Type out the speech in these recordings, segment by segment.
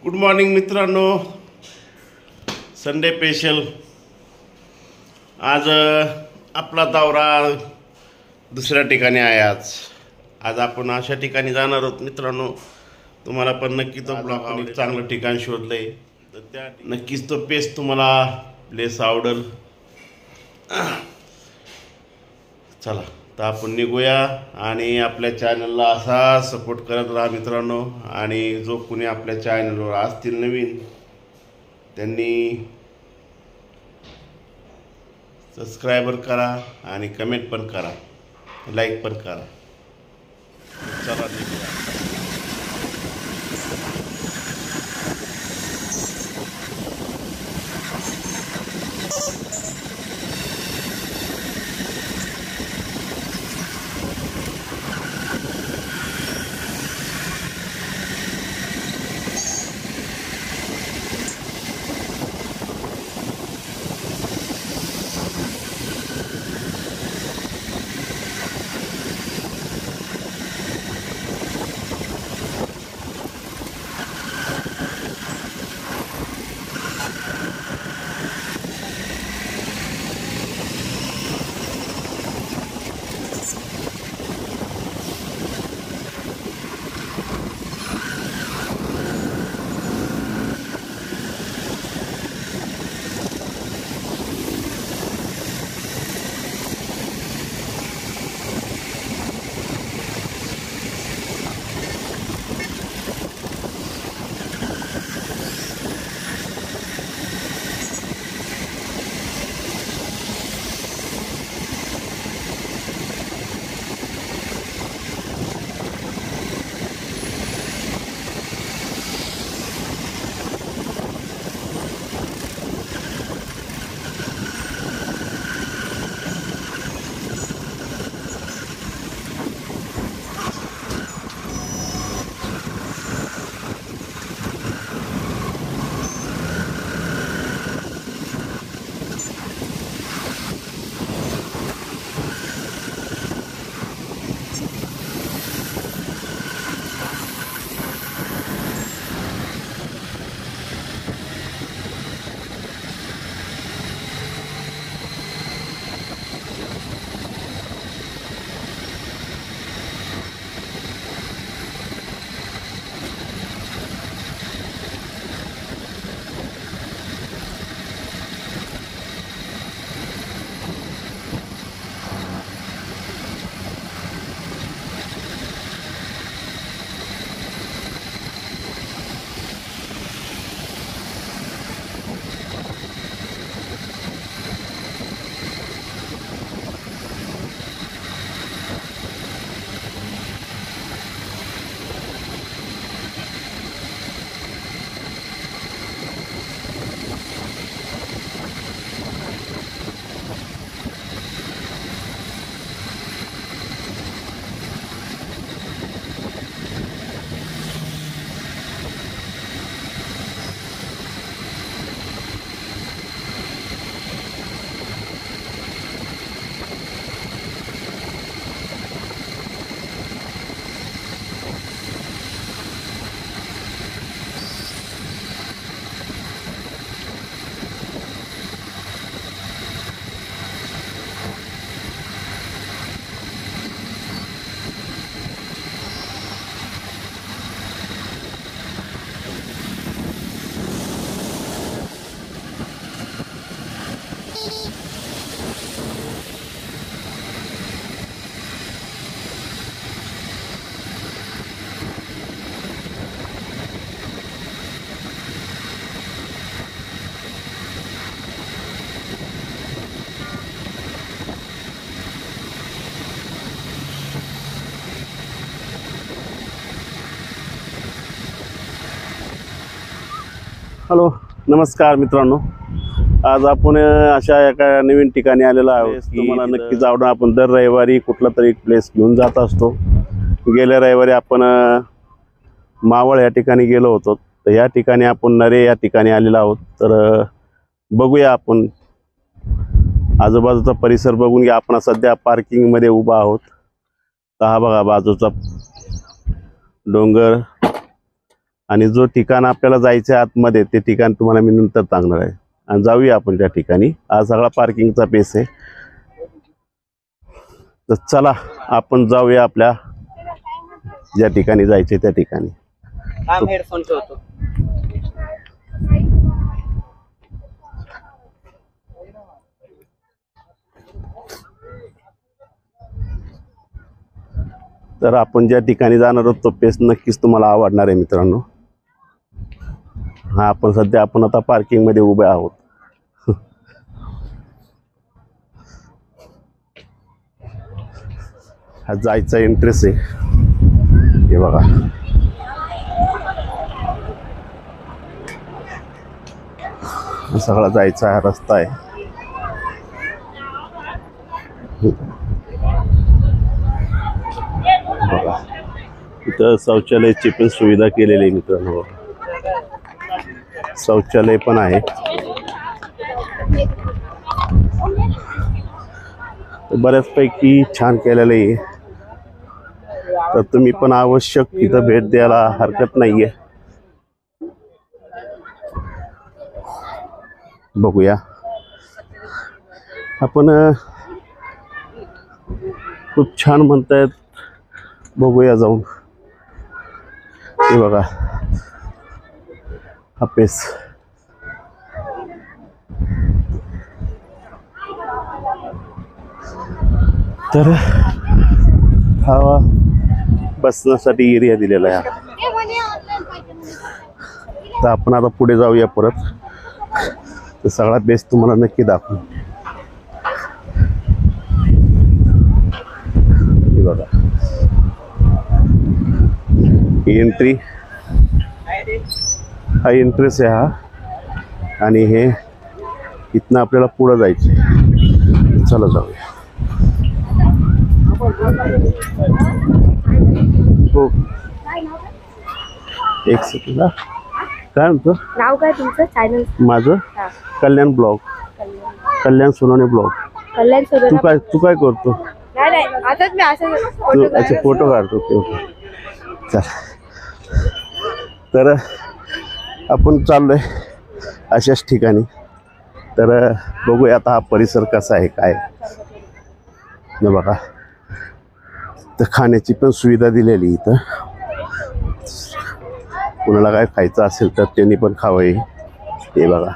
Good morning मित्रांनो, Sunday special. आज आपला दौरा दुसऱ्या ठिकाणी आहे। आज आपण अशा ठिकाणी जाणार आहोत मित्रांनो। तुम्हाला पण नक्की तो ब्लॉग आपण एक चांगलं ठिकाण शोधलंय, तर त्या नक्कीच तो प्लेस तुम्हाला प्लेस आवडेल। चला तर आपण निघूया आणि आपल्या चॅनलला असा सपोर्ट करत राहा मित्रांनो। आणि जो कोणी आपल्या चॅनलवर असतील नवीन, त्यांनी सबस्क्राइबर करा आणि कमेंट पण करा, लाईक पण करा। चला निघूया। हॅलो, नमस्कार मित्रांनो। आज आपण अशा एका नवीन ठिकाणी आलेलो आहोत। तुम्हाला नक्कीच आवडेल। आपण दर रविवारी कुठला तरी प्लेस घेऊन जात असतो। गेल्या रविवारी आपण मावळ या ठिकाणी गेलो होतो, तर या ठिकाणी आपण नरे या ठिकाणी आलेलो आहोत। तर बघूया, आपण आजूबाजूचा परिसर बघून घ्या। आपण सध्या पार्किंग मध्ये उभा आहोत। तर हा बघा बाजूचा डोंगर आणि जो ठिकाण आपल्याला जायचं आहे आतमध्ये ते ठिकाण तुम्हाला मी नंतर सांगणार आहे. आणि जाऊया आपण त्या ठिकाणी. हा सगळा पार्किंगचा पेस आहे. तर चला आपण जाऊया आपल्या ज्या ठिकाणी जायचे त्या ठिकाणी. हेडफोन ठेवतो. तर आपण ज्या ठिकाणी जाणार आहोत तो पेस नक्कीच तुम्हाला आवडणार आहे मित्रांनो. हा आपण आता पार्किंग मध्ये उभे आहोत. हा जायचा इंटरेस्ट आहे. हे बघा हा सगळा जायचा हा रस्ता आहे. बघा इथं शौचालयाची पण सुविधा केलेली आहे मित्रांनो. शौचालय पण आहे. बऱ्याचपैकी छान केलेलं आहे. तर तुम्ही पण आवश्यक इथं भेट द्यायला हरकत नाहीये. बघूया आपण. खूप छान म्हणतायत. बघूया जाऊन. हे बघा हा पेस. तर हा बसण्यासाठी एरिया दिलेला आहे. तर आपण आता पुढे जाऊया परत. तर सगळा बेस तुम्हाला नक्की दाखवू. हे बघा एंट्री. हा एंट्रेस आहे हा. आणि हे इथनं आपल्याला पुढं जायचं. चला जाऊया. हो एक सेकंड. काय म्हणतो नाव काय तुमचं चॅनल? माझं कल्याण ब्लॉग. कल्याण सोनवणे ब्लॉग. कल्याण सोनवणे. तू काय करतो? नाही आताच मी असं तू अच्छा फोटो काढतो. चल तर आपण चाललोय अशाच ठिकाणी. तर बघूया आता हा परिसर कसा आहे काय. न बघा तर खाण्याची पण सुविधा दिलेली इथं. कुणाला काय खायचं असेल तर त्यांनी पण खावं. हे बघा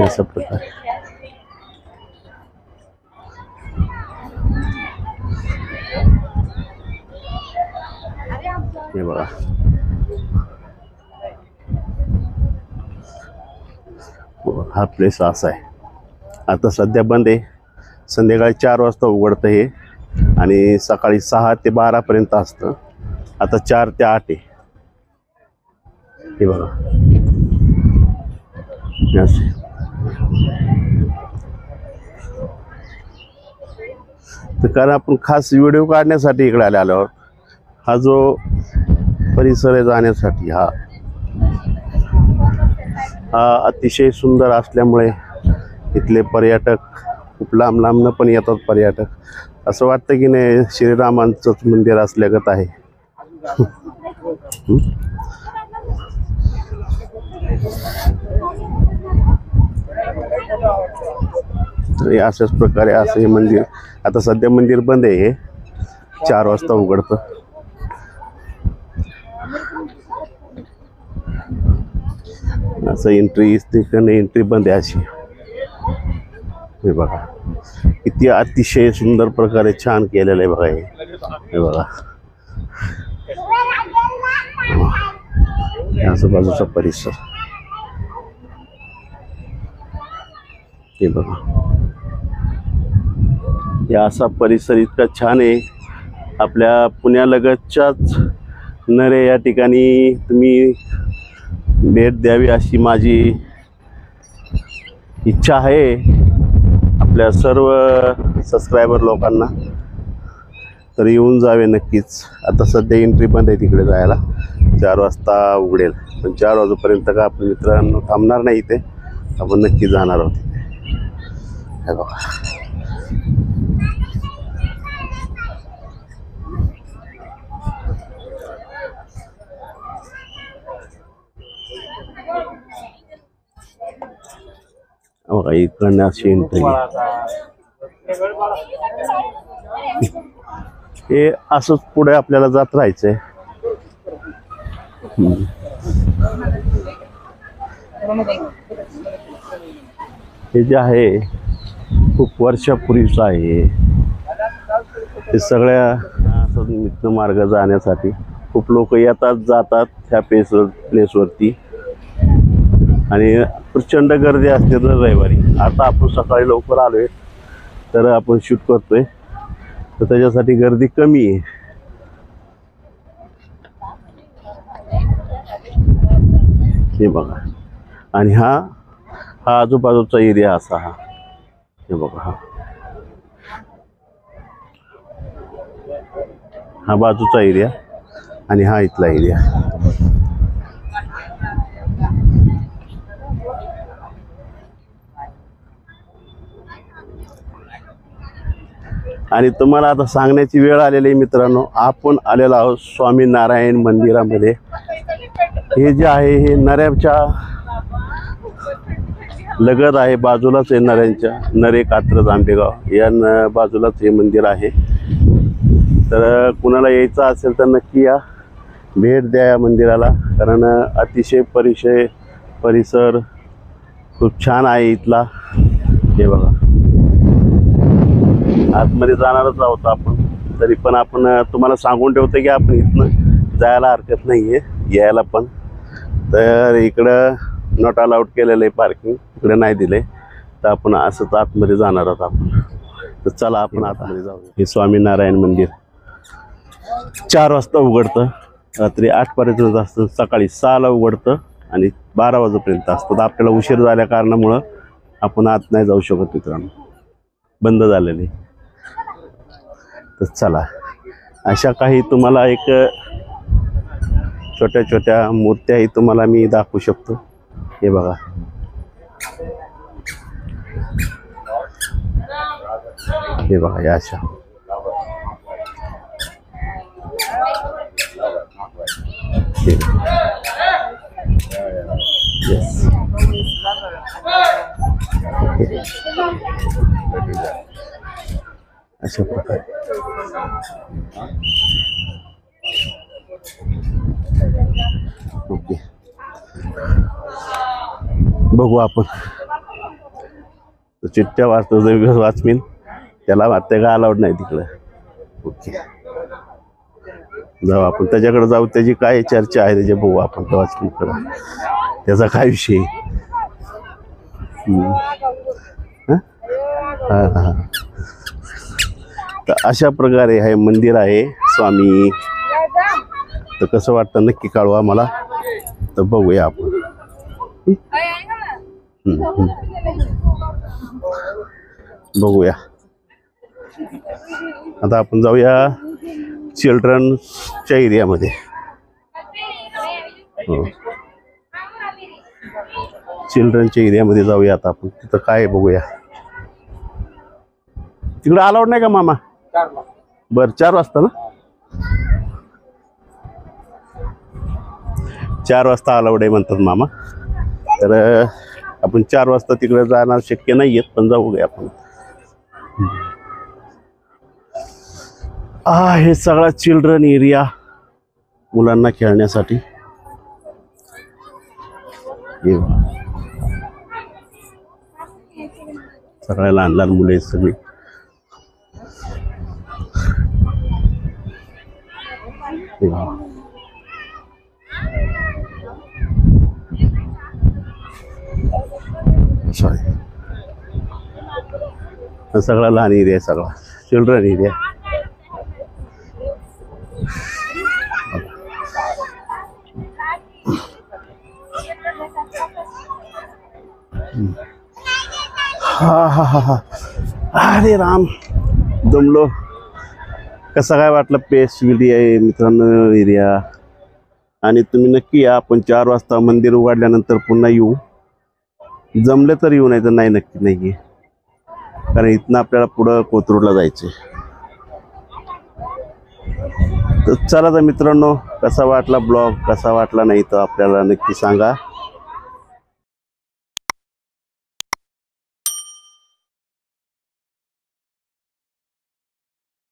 अशा प्रकारे. हे बघा हा प्लेस असा आहे. आता सध्या बंद आहे. संध्याकाळी 4 वाजता उघडतं हे. आणि सकाळी 6 ते 12 पर्यंत असतं. आता 4 ते 8 आहे. हे बघा तर कारण आपण खास व्हिडिओ काढण्यासाठी इकडे आलो आहोत. हा जो परिसर आहे जाण्यासाठी हा अतिशय सुंदर असल्यामुळे इथले पर्यटक खूप लांब लांबनं पण येतात पर्यटक. असं वाटतं की नाही श्रीरामांचंच मंदिर असल्यागत आहे. तर अशाच प्रकारे असं हे मंदिर. आता सध्या मंदिर बंद आहे. हे 4 वाजता उघडतं. असं एंट्री बंद आहे अशी. हे बघा किती अतिशय सुंदर प्रकारे छान केलेलं आहे बघा. हे बघा आजूबाजूचा परिसर. हे बघा हे असा परिसर इतका छान आहे. आपल्या पुण्यालगतच्याच नरे या ठिकाणी तुम्ही भेट द्यावी अशी माझी इच्छा आहे आपल्या सर्व सबस्क्रायबर लोकांना. तर येऊन जावे नक्कीच. आता सध्या एंट्री बंद आहे तिकडे जायला. 4 वाजता उघडेल. पण 4 वाजेपर्यंत का आपण मित्रांनो थांबणार नाही इथे. आपण नक्की जाणार आहोत तिथे. हे बघा बघा इकडनं अशी एंट्री हे असंच पुढे आपल्याला जात राहायचंय. हे जे आहे खूप वर्षापूर्वीचं आहे. हे सगळ्या असं मित्र मार्ग जाण्यासाठी खूप लोक येतात जातात ह्या प्लेसवरती आणि प्रचंड गर्दी असते दर रविवारी. आता आपण सकाळी लवकर आलोय तर आपण शूट करतोय तर त्याच्यासाठी गर्दी कमी आहे. हे बघा आणि हा आजूबाजूचा एरिया असा हे बघा हा बाजूचा एरिया आणि हा इथला एरिया. आणि तुम्हाला आता सांगण्याची वेळ आलेली आहे मित्रांनो. आपण आलेलो आहोत स्वामीनारायण मंदिरामध्ये. हे जे आहे हे नऱ्याच्या लगत आहे, बाजूलाच आहे नऱ्यांच्या. नरे कात्रज आंबेगाव या बाजूलाच हे मंदिर आहे. तर कुणाला यायचं असेल तर नक्की या, भेट द्या या मंदिराला. कारण अतिशय परिसर खूप छान आहे इथला. हे बघा आतमध्ये जाणारच आहोत आपण, तरी पण आपण तुम्हाला सांगून ठेवतो की आपण इथनं जायला हरकत नाही आहे यायला पण. तर इकडं नॉट अलाउड केलेलं आहे पार्किंग, इकडे नाही दिले तर आपण असंच आतमध्ये जाणार आहोत आपण. तर चला आपण आतमध्ये जाऊ. हे स्वामीनारायण मंदिर 4 वाजता उघडतं, रात्री 8 पर्यंत असतं, सकाळी 6ला उघडतं आणि 12 वाजेपर्यंत असतं. तर आपल्याला उशीर झाल्या कारणामुळं आपण आत नाही जाऊ शकत मित्रांनो, बंद झालेले. तर चला अशा काही तुम्हाला एक छोट्या छोट्या मूर्त्याही तुम्हाला मी दाखवू शकतो. हे बघा हे बघा या अशा येस अशा प्रकारे ओके. बघू आपण चिठ्ठ्या वाचतो जो वाचमीन त्याला वाटतं का अलाउड नाही तिकडं. ओके जाऊ आपण त्याच्याकडे जाऊ, त्याची काय चर्चा आहे त्याच्या बघू आपण त्या वाचमीनकडं, त्याचा काय विषय. हां हां. तर अशा प्रकारे हे मंदिर आहे स्वामी. तर कसं वाटतं नक्की कळवा मला. तर बघूया आपण. बघूया आता आपण जाऊया चिल्ड्रनच्या एरियामध्ये. हो चिल्ड्रनच्या एरियामध्ये जाऊया आता आपण. तिथं काय बघूया. तिकडं अलाउड नाही का मामा? बरं 4 वाजता ना? 4 वाजता अलाउड आहे म्हणतात मामा. तर आपण 4 वाजता तिकडे जाणार शक्य नाही आहेत, पण जाऊया आपण. हे सगळा चिल्ड्रन एरिया मुलांना खेळण्यासाठी. सगळ्या लहान लहान मुले सगळी. सॉरी सगळा लहान एरिया, सगळा चिल्ड्रन एरिया. हा हा हा हा. अरे राम दमलो. कसं काय वाटलं पेस्टविली आहे मित्रांनो एरिया. आणि तुम्ही नक्की या. आपण 4 वाजता मंदिर उघडल्यानंतर पुन्हा येऊ. जमलं तर येऊ, नाही तर नाही, नक्की नाही. कारण इथनं आपल्याला पुढं कोथरूडला जायचं. तर चला तर मित्रांनो कसा वाटला ब्लॉग, कसा वाटला नाही तर आपल्याला नक्की सांगा.